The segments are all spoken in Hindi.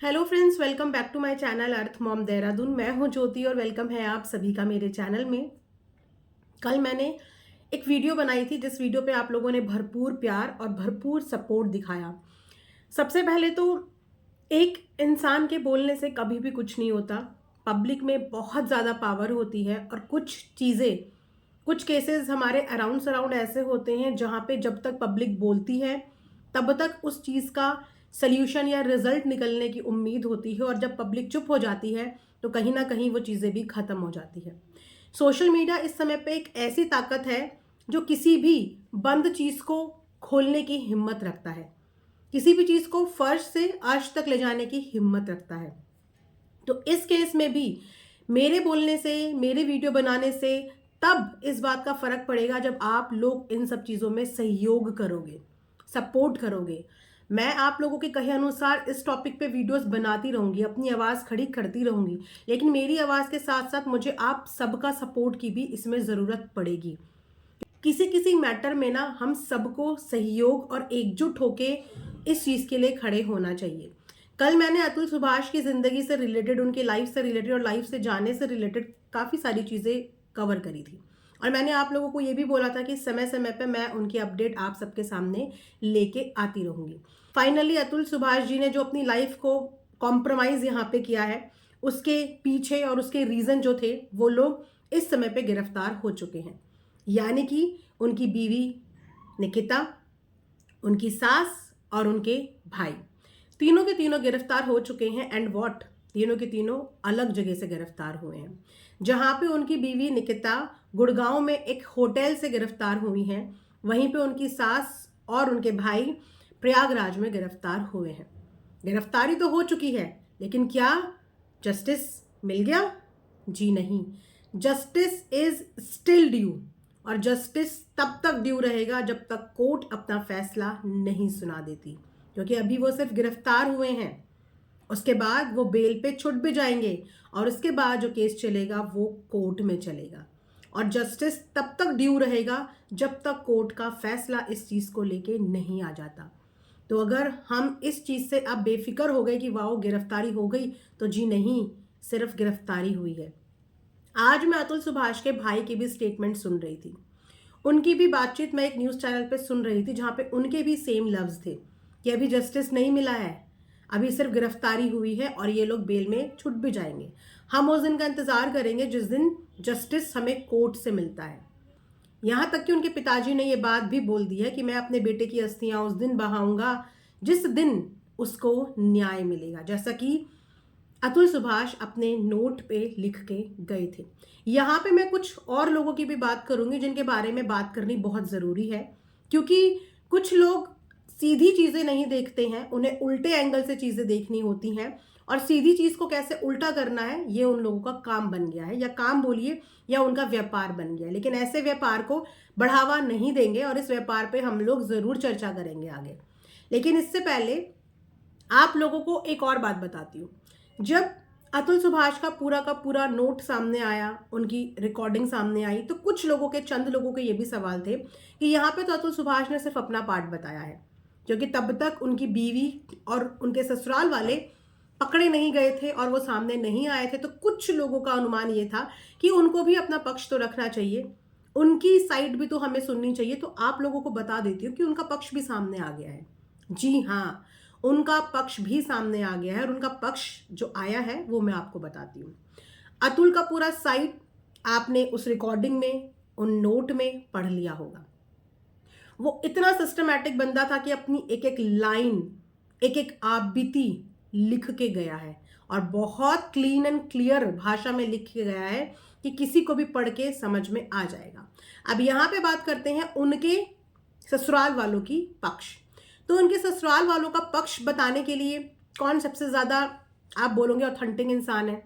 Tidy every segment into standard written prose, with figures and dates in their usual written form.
Hello friends, welcome back to my channel earth mom Dehradun. मैं हूं ज्योति और वेलकम है आप सभी का मेरे चैनल में। कल मैंने एक वीडियो बनाई थी जिस वीडियो पे आप लोगों ने भरपूर प्यार और भरपूर सपोर्ट दिखाया। सबसे पहले तो एक इंसान के बोलने से कभी भी कुछ नहीं होता। पब्लिक में बहुत ज़्यादा पावर होती है और कुछ चीज़ें, कुछ केसेस हमारे अराउंड सराउंड ऐसे होते हैं जहाँ पे जब तक पब्लिक बोलती है तब तक उस चीज़ का सल्यूशन या रिजल्ट निकलने की उम्मीद होती है, और जब पब्लिक चुप हो जाती है तो कहीं ना कहीं वो चीज़ें भी ख़त्म हो जाती है। सोशल मीडिया इस समय पे एक ऐसी ताकत है जो किसी भी बंद चीज़ को खोलने की हिम्मत रखता है, किसी भी चीज़ को फर्श से अर्श तक ले जाने की हिम्मत रखता है। तो इस केस में भी मेरे बोलने से, मेरे वीडियो बनाने से तब इस बात का फर्क पड़ेगा जब आप लोग इन सब चीज़ों में सहयोग करोगे, सपोर्ट करोगे। मैं आप लोगों के कहे अनुसार इस टॉपिक पे वीडियोस बनाती रहूंगी, अपनी आवाज़ खड़ी करती रहूंगी, लेकिन मेरी आवाज़ के साथ साथ मुझे आप सबका सपोर्ट की भी इसमें ज़रूरत पड़ेगी। किसी किसी मैटर में ना हम सबको सहयोग और एकजुट होके इस चीज़ के लिए खड़े होना चाहिए। कल मैंने अतुल सुभाष की ज़िंदगी से रिलेटेड, उनकी लाइफ से रिलेटेड और लाइफ से जाने से रिलेटेड काफ़ी सारी चीज़ें कवर करी थी, और मैंने आप लोगों को ये भी बोला था कि समय समय पे मैं उनकी अपडेट आप सबके सामने लेके आती रहूँगी। फाइनली अतुल सुभाष जी ने जो अपनी लाइफ को कॉम्प्रोमाइज़ यहाँ पे किया है, उसके पीछे और उसके रीज़न जो थे वो लोग इस समय पे गिरफ्तार हो चुके हैं। यानी कि उनकी बीवी निकिता, उनकी सास और उनके भाई, तीनों के तीनों गिरफ्तार हो चुके हैं। एंड व्हाट, तीनों के तीनों अलग जगह से गिरफ्तार हुए हैं। जहां पे उनकी बीवी निकिता गुड़गांव में एक होटल से गिरफ्तार हुई हैं, वहीं पे उनकी सास और उनके भाई प्रयागराज में गिरफ्तार हुए हैं। गिरफ्तारी तो हो चुकी है, लेकिन क्या जस्टिस मिल गया? जी नहीं, जस्टिस इज स्टिल ड्यू। और जस्टिस तब तक ड्यू रहेगा जब तक कोर्ट अपना फैसला नहीं सुना देती, क्योंकि अभी वो सिर्फ गिरफ्तार हुए हैं। उसके बाद वो बेल पे छुट भी जाएंगे और उसके बाद जो केस चलेगा वो कोर्ट में चलेगा, और जस्टिस तब तक ड्यू रहेगा जब तक कोर्ट का फैसला इस चीज़ को लेके नहीं आ जाता। तो अगर हम इस चीज़ से अब बेफिक्र हो गए कि वाह गिरफ्तारी हो गई, तो जी नहीं, सिर्फ गिरफ्तारी हुई है। आज मैं अतुल सुभाष के भाई की भी स्टेटमेंट सुन रही थी, उनकी भी बातचीत मैं एक न्यूज़ चैनल पे सुन रही थी, जहाँ पे उनके भी सेम लफ्ज़ थे कि अभी जस्टिस नहीं मिला है, अभी सिर्फ गिरफ्तारी हुई है और ये लोग बेल में छूट भी जाएंगे। हम उस दिन का इंतज़ार करेंगे जिस दिन जस्टिस हमें कोर्ट से मिलता है। यहाँ तक कि उनके पिताजी ने ये बात भी बोल दी है कि मैं अपने बेटे की अस्थियां उस दिन बहाऊंगा जिस दिन उसको न्याय मिलेगा, जैसा कि अतुल सुभाष अपने नोट पे लिख के गए थे। यहाँ पे मैं कुछ और लोगों की भी बात करूंगी जिनके बारे में बात करनी बहुत ज़रूरी है, क्योंकि कुछ लोग सीधी चीज़ें नहीं देखते हैं, उन्हें उल्टे एंगल से चीज़ें देखनी होती हैं, और सीधी चीज़ को कैसे उल्टा करना है ये उन लोगों का काम बन गया है, या काम बोलिए, या उनका व्यापार बन गया है। लेकिन ऐसे व्यापार को बढ़ावा नहीं देंगे और इस व्यापार पे हम लोग ज़रूर चर्चा करेंगे आगे। लेकिन इससे पहले आप लोगों को एक और बात बताती हूँ। जब अतुल सुभाष का पूरा नोट सामने आया, उनकी रिकॉर्डिंग सामने आई, तो कुछ लोगों के, चंद लोगों के ये भी सवाल थे कि यहाँ पे तो अतुल सुभाष ने सिर्फ अपना पार्ट बताया है, क्योंकि तब तक उनकी बीवी और उनके ससुराल वाले पकड़े नहीं गए थे और वो सामने नहीं आए थे। तो कुछ लोगों का अनुमान ये था कि उनको भी अपना पक्ष तो रखना चाहिए, उनकी साइड भी तो हमें सुननी चाहिए। तो आप लोगों को बता देती हूँ कि उनका पक्ष भी सामने आ गया है। जी हाँ, उनका पक्ष भी सामने आ गया है, और उनका पक्ष जो आया है वो मैं आपको बताती हूँ। अतुल का पूरा साइड आपने उस रिकॉर्डिंग में, उन नोट में पढ़ लिया होगा। वो इतना सिस्टमैटिक बंदा था कि अपनी एक एक लाइन, एक एक आबिती लिख के गया है, और बहुत क्लीन एंड क्लियर भाषा में लिख के गया है कि किसी को भी पढ़ के समझ में आ जाएगा। अब यहाँ पे बात करते हैं उनके ससुराल वालों की पक्ष। तो उनके ससुराल वालों का पक्ष बताने के लिए कौन सबसे ज़्यादा, आप बोलोगे, ऑथेंटिक इंसान है?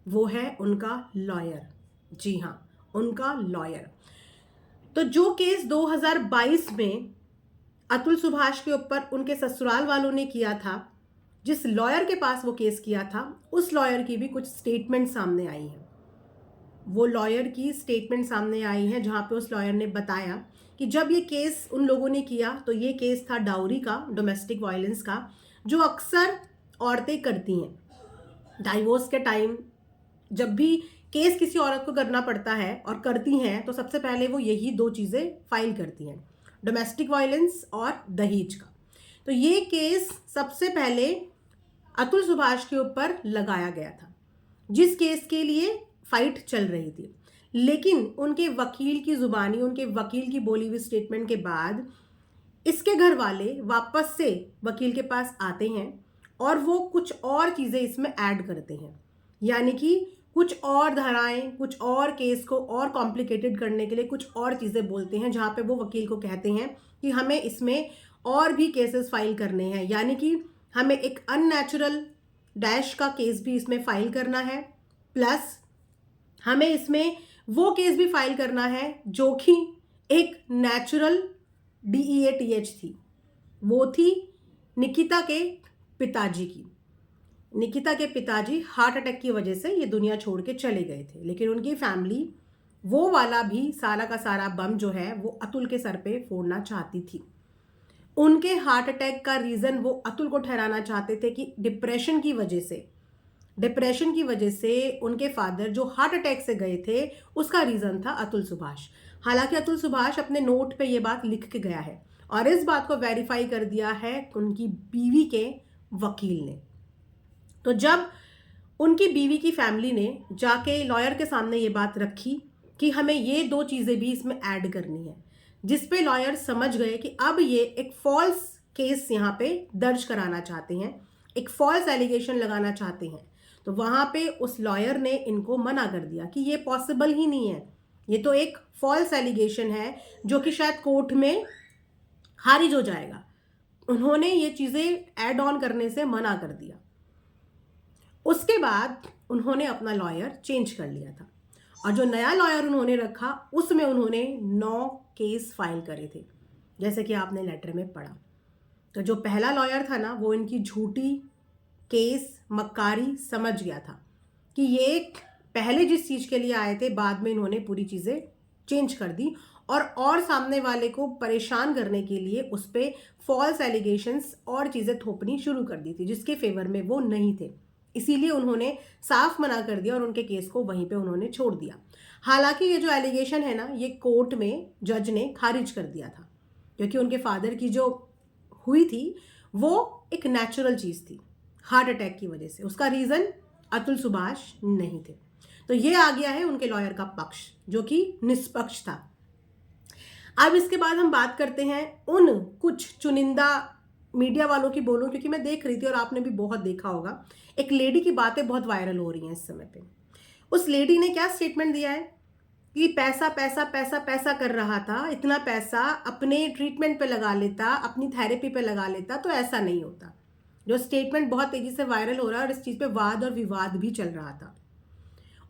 वो है उनका लॉयर। जी हाँ, उनका लॉयर। तो जो केस 2022 में अतुल सुभाष के ऊपर उनके ससुराल वालों ने किया था, जिस लॉयर के पास वो केस किया था, उस लॉयर की भी कुछ स्टेटमेंट सामने आई है। वो लॉयर की स्टेटमेंट सामने आई है जहाँ पे उस लॉयर ने बताया कि जब ये केस उन लोगों ने किया तो ये केस था डाउरी का, डोमेस्टिक वायलेंस का, जो अक्सर औरतें करती हैं डाइवोर्स के टाइम। जब भी केस किसी औरत को करना पड़ता है और करती हैं तो सबसे पहले वो यही दो चीज़ें फाइल करती हैं, डोमेस्टिक वायलेंस और दहेज का। तो ये केस सबसे पहले अतुल सुभाष के ऊपर लगाया गया था, जिस केस के लिए फाइट चल रही थी। लेकिन उनके वकील की जुबानी, उनके वकील की बोली हुई स्टेटमेंट के बाद इसके घर वाले वापस से वकील के पास आते हैं और वो कुछ और चीज़ें इसमें ऐड करते हैं, यानी कि कुछ और धाराएं, कुछ और केस को और कॉम्प्लिकेटेड करने के लिए कुछ और चीज़ें बोलते हैं, जहाँ पे वो वकील को कहते हैं कि हमें इसमें और भी केसेस फाइल करने हैं, यानी कि हमें एक अननेचुरल डैश का केस भी इसमें फाइल करना है, प्लस हमें इसमें वो केस भी फाइल करना है जो कि एक नेचुरल DEATH थी। वो थी निकिता के पिताजी की। निकिता के पिताजी हार्ट अटैक की वजह से ये दुनिया छोड़ के चले गए थे, लेकिन उनकी फैमिली वो वाला भी सारा का सारा बम जो है वो अतुल के सर पे फोड़ना चाहती थी। उनके हार्ट अटैक का रीज़न वो अतुल को ठहराना चाहते थे कि डिप्रेशन की वजह से उनके फादर जो हार्ट अटैक से गए थे, उसका रीज़न था अतुल सुभाष। हालांकि अतुल सुभाष अपने नोट पे ये बात लिख के गया है और इस बात को वेरीफाई कर दिया है उनकी बीवी के वकील ने। तो जब उनकी बीवी की फैमिली ने जाके लॉयर के सामने ये बात रखी कि हमें ये दो चीज़ें भी इसमें ऐड करनी है, जिस पे लॉयर समझ गए कि अब ये एक फॉल्स केस यहाँ पे दर्ज कराना चाहते हैं, एक फॉल्स एलिगेशन लगाना चाहते हैं, तो वहाँ पे उस लॉयर ने इनको मना कर दिया कि ये पॉसिबल ही नहीं है, ये तो एक फॉल्स एलिगेशन है जो कि शायद कोर्ट में खारिज हो जाएगा। उन्होंने ये चीज़ें ऐड ऑन करने से मना कर दिया। उसके बाद उन्होंने अपना लॉयर चेंज कर लिया था और जो नया लॉयर उन्होंने रखा उसमें उन्होंने 9 केस फाइल करे थे, जैसे कि आपने लेटर में पढ़ा। तो जो पहला लॉयर था ना, वो इनकी झूठी केस मक्कारी समझ गया था कि ये पहले जिस चीज़ के लिए आए थे, बाद में इन्होंने पूरी चीज़ें चेंज कर दी और सामने वाले को परेशान करने के लिए उस पर फॉल्स एलिगेशंस और चीज़ें थोपनी शुरू कर दी थी, जिसके फेवर में वो नहीं थे। इसीलिए उन्होंने साफ मना कर दिया और उनके केस को वहीं पे उन्होंने छोड़ दिया। हालांकि ये जो एलिगेशन है ना, ये कोर्ट में जज ने खारिज कर दिया था, क्योंकि उनके फादर की जो हुई थी वो एक नेचुरल चीज़ थी, हार्ट अटैक की वजह से। उसका रीज़न अतुल सुभाष नहीं थे। तो ये आ गया है उनके लॉयर का पक्ष, जो कि निष्पक्ष था। अब इसके बाद हम बात करते हैं उन कुछ चुनिंदा मीडिया वालों की बोलूं, क्योंकि मैं देख रही थी और आपने भी बहुत देखा होगा, एक लेडी की बातें बहुत वायरल हो रही हैं इस समय पे। उस लेडी ने क्या स्टेटमेंट दिया है कि पैसा पैसा पैसा पैसा कर रहा था, इतना पैसा अपने ट्रीटमेंट पे लगा लेता, अपनी थेरेपी पे लगा लेता तो ऐसा नहीं होता। जो स्टेटमेंट बहुत तेजी से वायरल हो रहा है और इस चीज़ पे वाद और विवाद भी चल रहा था।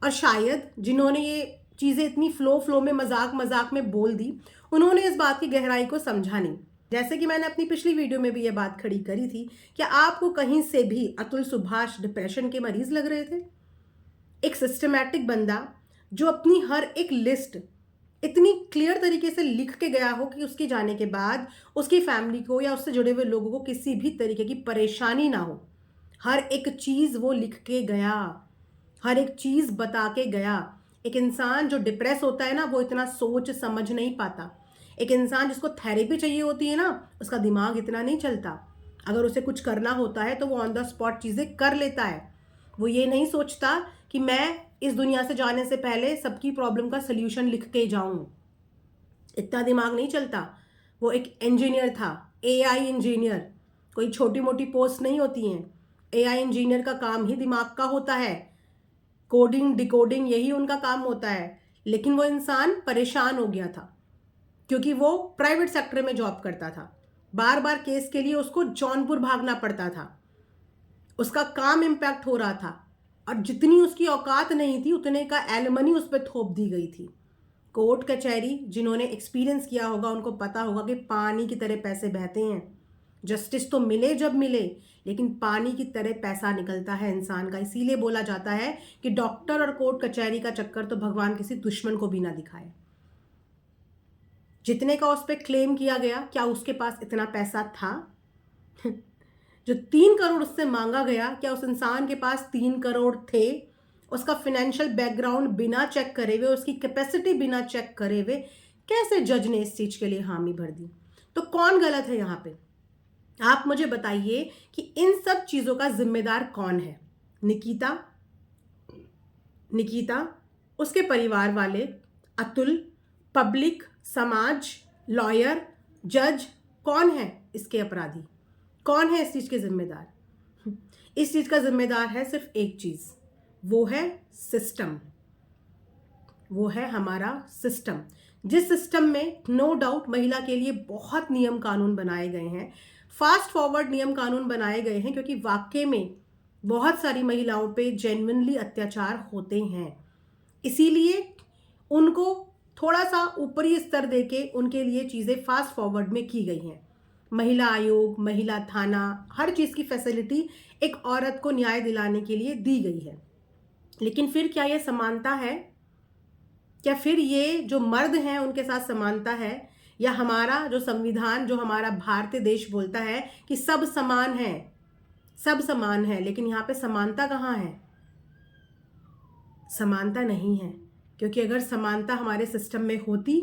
और शायद जिन्होंने ये चीज़ें इतनी फ्लो में मजाक में बोल दी, उन्होंने इस बात की गहराई को समझा नहीं। जैसे कि मैंने अपनी पिछली वीडियो में भी ये बात खड़ी करी थी, क्या आपको कहीं से भी अतुल सुभाष डिप्रेशन के मरीज लग रहे थे? एक सिस्टमैटिक बंदा जो अपनी हर एक लिस्ट इतनी क्लियर तरीके से लिख के गया हो कि उसके जाने के बाद उसकी फैमिली को या उससे जुड़े हुए लोगों को किसी भी तरीके की परेशानी ना हो, हर एक चीज़ वो लिख के गया, हर एक चीज़ बता के गया। एक इंसान जो डिप्रेस होता है ना, वो इतना सोच समझ नहीं पाता। एक इंसान जिसको थेरेपी चाहिए होती है ना, उसका दिमाग इतना नहीं चलता। अगर उसे कुछ करना होता है तो वो ऑन द स्पॉट चीज़ें कर लेता है। वो ये नहीं सोचता कि मैं इस दुनिया से जाने से पहले सबकी प्रॉब्लम का सल्यूशन लिख के जाऊं। इतना दिमाग नहीं चलता। वो एक इंजीनियर था, AI इंजीनियर। कोई छोटी मोटी पोस्ट नहीं होती हैं। AI इंजीनियर का काम ही दिमाग का होता है, कोडिंग डिकोडिंग यही उनका काम होता है। लेकिन वो इंसान परेशान हो गया था क्योंकि वो प्राइवेट सेक्टर में जॉब करता था। बार बार केस के लिए उसको जौनपुर भागना पड़ता था, उसका काम इम्पैक्ट हो रहा था और जितनी उसकी औकात नहीं थी उतने का एलिमनी उस पर थोप दी गई थी। कोर्ट कचहरी जिन्होंने एक्सपीरियंस किया होगा उनको पता होगा कि पानी की तरह पैसे बहते हैं। जस्टिस तो मिले जब मिले, लेकिन पानी की तरह पैसा निकलता है इंसान का। इसीलिए बोला जाता है कि डॉक्टर और कोर्ट कचहरी का चक्कर तो भगवान किसी दुश्मन को भी ना दिखाए। जितने का उस पर क्लेम किया गया, क्या उसके पास इतना पैसा था? जो 3 करोड़ उससे मांगा गया, क्या उस इंसान के पास 3 करोड़ थे? उसका फाइनेंशियल बैकग्राउंड बिना चेक करे हुए, उसकी कैपेसिटी बिना चेक करे हुए कैसे जज ने इस चीज के लिए हामी भर दी? तो कौन गलत है यहाँ पे? आप मुझे बताइए कि इन सब चीजों का जिम्मेदार कौन है? निकिता, उसके परिवार वाले, अतुल, पब्लिक, समाज, लॉयर, जज? कौन है इसके अपराधी? कौन है इस चीज के जिम्मेदार? इस चीज का जिम्मेदार है सिर्फ एक चीज, वो है सिस्टम। वो है हमारा सिस्टम, जिस सिस्टम में नो डाउट महिला के लिए बहुत नियम कानून बनाए गए हैं, फास्ट फॉरवर्ड नियम कानून बनाए गए हैं, क्योंकि वाकई में बहुत सारी महिलाओं पे जेन्युइनली अत्याचार होते हैं। इसीलिए उनको थोड़ा सा ऊपरी स्तर देके उनके लिए चीज़ें फास्ट फॉरवर्ड में की गई हैं। महिला आयोग, महिला थाना, हर चीज़ की फैसिलिटी एक औरत को न्याय दिलाने के लिए दी गई है। लेकिन फिर क्या ये समानता है? क्या फिर ये जो मर्द हैं उनके साथ समानता है? या हमारा जो संविधान, जो हमारा भारतीय देश बोलता है कि सब समान है, सब समान है, लेकिन यहाँ पे समानता कहाँ है? समानता नहीं है। क्योंकि अगर समानता हमारे सिस्टम में होती,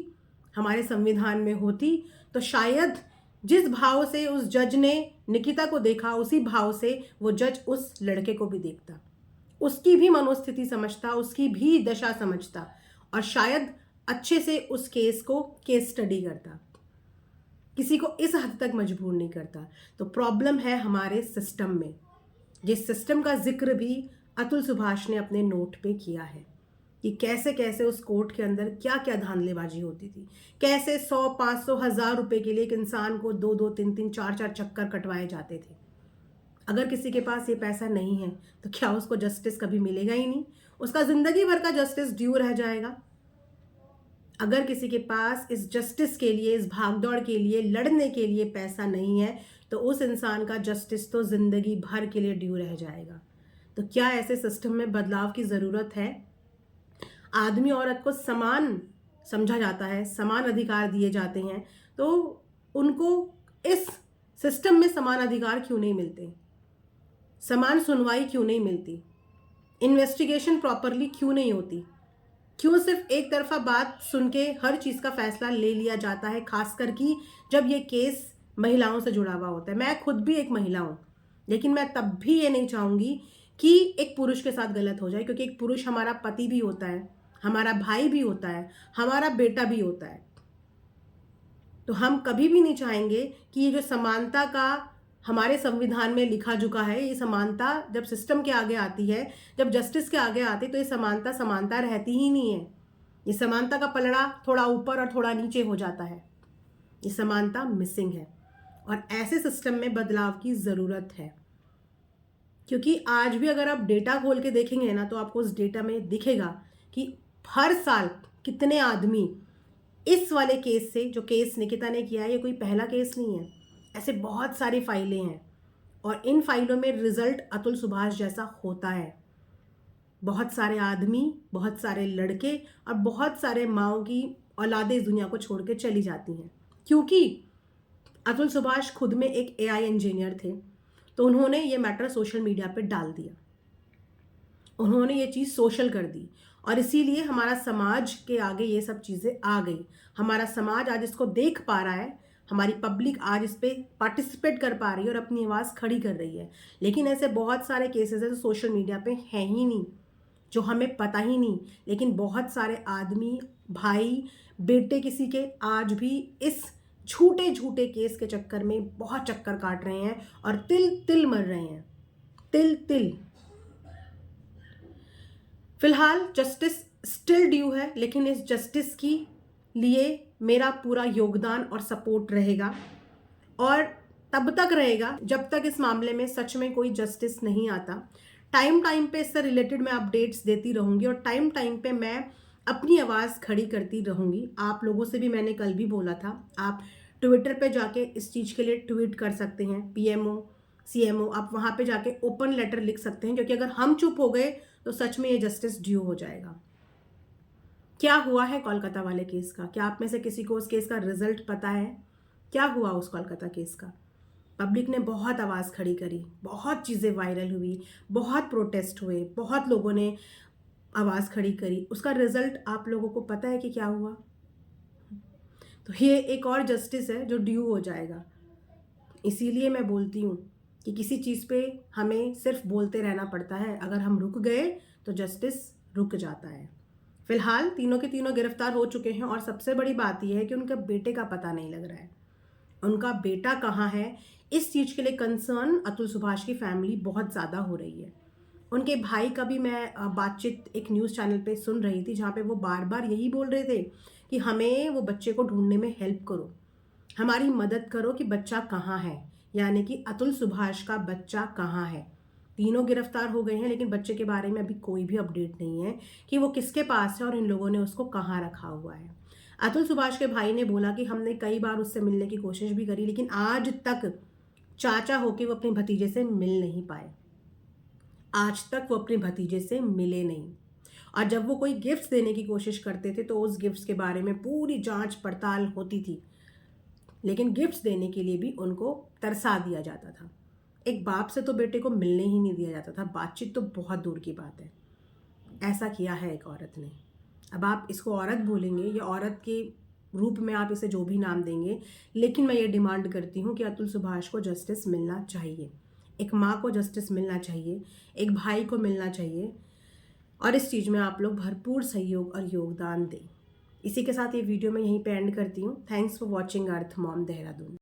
हमारे संविधान में होती, तो शायद जिस भाव से उस जज ने निकिता को देखा, उसी भाव से वो जज उस लड़के को भी देखता, उसकी भी मनोस्थिति समझता, उसकी भी दशा समझता, और शायद अच्छे से उस केस को केस स्टडी करता, किसी को इस हद तक मजबूर नहीं करता। तो प्रॉब्लम है हमारे सिस्टम में, जिस सिस्टम का जिक्र भी अतुल सुभाष ने अपने नोट पे किया है कि कैसे कैसे उस कोर्ट के अंदर क्या क्या धांधलेबाजी होती थी, कैसे 100, 500, 1000 रुपए के लिए एक इंसान को 2-2, 3-3, 4-4 चक्कर कटवाए जाते थे। अगर किसी के पास ये पैसा नहीं है तो क्या उसको जस्टिस कभी मिलेगा ही नहीं? उसका जिंदगी भर का जस्टिस ड्यू रह जाएगा। अगर किसी के पास इस जस्टिस के लिए, इस भागदौड़ के लिए, लड़ने के लिए पैसा नहीं है, तो उस इंसान का जस्टिस तो जिंदगी भर के लिए ड्यू रह जाएगा। तो क्या ऐसे सिस्टम में बदलाव की ज़रूरत है? आदमी औरत को समान समझा जाता है, समान अधिकार दिए जाते हैं, तो उनको इस सिस्टम में समान अधिकार क्यों नहीं मिलते? समान सुनवाई क्यों नहीं मिलती? इन्वेस्टिगेशन प्रॉपरली क्यों नहीं होती? क्यों सिर्फ एक तरफा बात सुन के हर चीज़ का फैसला ले लिया जाता है, खासकर कि जब ये केस महिलाओं से जुड़ा हुआ होता है? मैं खुद भी एक महिला हूँ, लेकिन मैं तब भी ये नहीं चाहूँगी कि एक पुरुष के साथ गलत हो जाए, क्योंकि एक पुरुष हमारा पति भी होता है, हमारा भाई भी होता है, हमारा बेटा भी होता है। तो हम कभी भी नहीं चाहेंगे कि ये जो समानता का हमारे संविधान में लिखा झुका है, ये समानता जब सिस्टम के आगे आती है, जब जस्टिस के आगे आती है, तो ये समानता समानता रहती ही नहीं है। ये समानता का पलड़ा थोड़ा ऊपर और थोड़ा नीचे हो जाता है। ये समानता मिसिंग है, और ऐसे सिस्टम में बदलाव की ज़रूरत है। क्योंकि आज भी अगर आप डेटा खोल के देखेंगे ना, तो आपको उस डेटा में दिखेगा कि हर साल कितने आदमी इस वाले केस से, जो केस निकिता ने किया है, ये कोई पहला केस नहीं है, ऐसे बहुत सारी फाइलें हैं, और इन फाइलों में रिजल्ट अतुल सुभाष जैसा होता है। बहुत सारे आदमी, बहुत सारे लड़के और बहुत सारे माओं की औलादें इस दुनिया को छोड़ के चली जाती हैं, क्योंकि अतुल सुभाष खुद में एक AI इंजीनियर थे। तो उन्होंने ये मैटर सोशल मीडिया पे डाल दिया, उन्होंने ये चीज़ सोशल कर दी, और इसीलिए हमारा समाज के आगे ये सब चीज़ें आ गई। हमारा समाज आज इसको देख पा रहा है, हमारी पब्लिक आज इस पर पार्टिसिपेट कर पा रही है और अपनी आवाज़ खड़ी कर रही है। लेकिन ऐसे बहुत सारे केसेस हैं जो सोशल मीडिया पे हैं ही नहीं, जो हमें पता ही नहीं। लेकिन बहुत सारे आदमी, भाई, बेटे किसी के, आज भी इस झूठे झूठे केस के चक्कर में बहुत चक्कर काट रहे हैं और तिल तिल मर रहे हैं, तिल तिल। फिलहाल जस्टिस स्टिल ड्यू है, लेकिन इस जस्टिस की लिए मेरा पूरा योगदान और सपोर्ट रहेगा, और तब तक रहेगा जब तक इस मामले में सच में कोई जस्टिस नहीं आता। टाइम टाइम पे इससे रिलेटेड मैं अपडेट्स देती रहूँगी, और टाइम टाइम पे मैं अपनी आवाज़ खड़ी करती रहूँगी। आप लोगों से भी मैंने कल भी बोला था, आप ट्विटर पे जाके इस चीज़ के लिए ट्वीट कर सकते हैं, PMO CMO, आप वहाँ पे जाके ओपन लेटर लिख सकते हैं, क्योंकि अगर हम चुप हो गए तो सच में ये जस्टिस ड्यू हो जाएगा। क्या हुआ है कोलकाता वाले केस का? क्या आप में से किसी को उस केस का रिजल्ट पता है? क्या हुआ उस कोलकाता केस का? पब्लिक ने बहुत आवाज़ खड़ी करी, बहुत चीज़ें वायरल हुई, बहुत प्रोटेस्ट हुए, बहुत लोगों ने आवाज़ खड़ी करी। उसका रिज़ल्ट आप लोगों को पता है कि क्या हुआ? तो ये एक और जस्टिस है जो ड्यू हो जाएगा। इसीलिए मैं बोलती हूँ कि किसी चीज़ पे हमें सिर्फ बोलते रहना पड़ता है, अगर हम रुक गए तो जस्टिस रुक जाता है। फिलहाल तीनों के तीनों गिरफ्तार हो चुके हैं और सबसे बड़ी बात यह है कि उनके बेटे का पता नहीं लग रहा है। उनका बेटा कहाँ है, इस चीज़ के लिए कंसर्न अतुल सुभाष की फैमिली बहुत ज़्यादा हो रही है। उनके भाई का भी मैं बातचीत एक न्यूज़ चैनल पे सुन रही थी, जहाँ पे वो बार बार यही बोल रहे थे कि हमें वो बच्चे को ढूंढने में हेल्प करो, हमारी मदद करो कि बच्चा कहाँ है, यानी कि अतुल सुभाष का बच्चा कहाँ है। तीनों गिरफ्तार हो गए हैं, लेकिन बच्चे के बारे में अभी कोई भी अपडेट नहीं है कि वो किसके पास है और इन लोगों ने उसको कहाँ रखा हुआ है। अतुल सुभाष के भाई ने बोला कि हमने कई बार उससे मिलने की कोशिश भी करी, लेकिन आज तक चाचा होके वो अपने भतीजे से मिल नहीं पाए। आज तक वो अपने भतीजे से मिले नहीं। और जब वो कोई गिफ्ट्स देने की कोशिश करते थे तो उस गिफ्ट्स के बारे में पूरी जांच पड़ताल होती थी, लेकिन गिफ्ट्स देने के लिए भी उनको तरसा दिया जाता था। एक बाप से तो बेटे को मिलने ही नहीं दिया जाता था, बातचीत तो बहुत दूर की बात है। ऐसा किया है एक औरत ने। अब आप इसको औरत बोलेंगे या औरत के रूप में आप इसे जो भी नाम देंगे, लेकिन मैं ये डिमांड करती हूँ कि अतुल सुभाष को जस्टिस मिलना चाहिए। एक माँ को जस्टिस मिलना चाहिए, एक भाई को मिलना चाहिए, और इस चीज़ में आप लोग भरपूर सहयोग और योगदान दें। इसी के साथ ये वीडियो मैं यहीं पे एंड करती हूँ। Thanks for watching earth mom Dehradun.